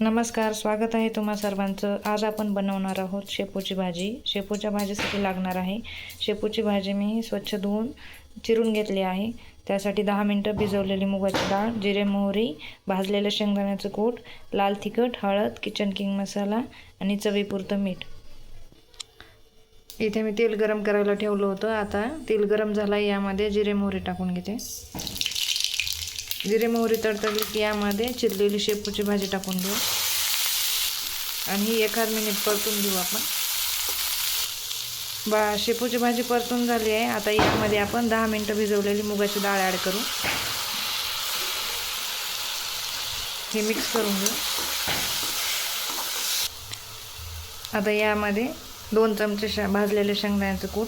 नमस्कार, स्वागत आहे तुम्हा सर्वांचं। आज आपण बनवणार आहोत शेपूची भाजी। शेपूच्या भाजीसाठी लागणार आहे शेपूची भाजी मी स्वच्छ धुवून चिरून घेतली आहे। त्यासाठी 10 मिनिटं भिजवलेली मुगाची डाळ, जिरे मोहरी, भाजलेलं शेंगदाण्याचं कूट, लाल तिखट, हळद, किचन किंग मसाला आणि चवीपुरतं मीठ। इथे मी तेल गरम करायला ठेवलं होतं। आता तेल गरम झालं, यामध्ये जिरे मोहरी टाकून घेते। जिरे मोहरी तडतडली की यामध्ये चिरलेली शेपूची भाजी टाकून घेऊ आणि ही 1 मिनिट परतून घेऊ आपण। शेपूची भाजी परतून झाली आहे। आता यामध्ये आपण 10 मिनिटं भिजवलेली मुगाची डाळ ॲड करू। हे मिक्स करून घेऊ। आता यामध्ये 2 चमचे भाजलेले शेंगदाण्याचं कूट,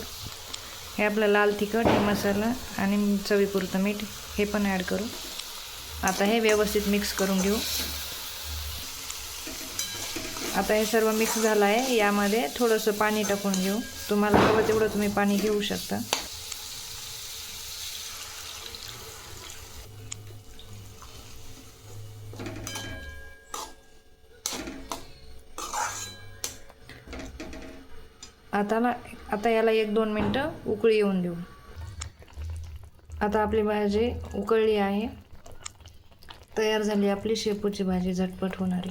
हे आपलं लाल तिखट, हे मसाला आणि चवीपुरतं मीठ हे पण ॲड करू। आता हे व्यवस्थित मिक्स करून घेऊ। आता हे सर्व मिक्स झालं आहे। यामध्ये थोडंसं पाणी टाकून घेऊ। तुम्हाला हवं तेवढं तुम्ही पाणी घेऊ शकता। आता याला 1-2 मिनिटं उकळी येऊन देऊ। आता आपली भाजी उकळली आहे, तयार झाली आपली शेपूची भाजी, झटपट होणारी।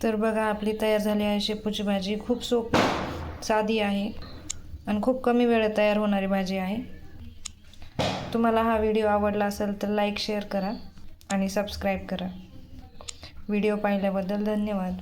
तर बघा, आपली तयार झाली आहे शेपूची भाजी। खूप सोपी, साधी आहे आणि खूप कमी वेळात तयार होणारी भाजी आहे। तुम्हाला हा व्हिडिओ आवडला असेल तर लाईक, शेअर करा आणि सबस्क्राईब करा। व्हिडिओ पाहिल्याबद्दल धन्यवाद।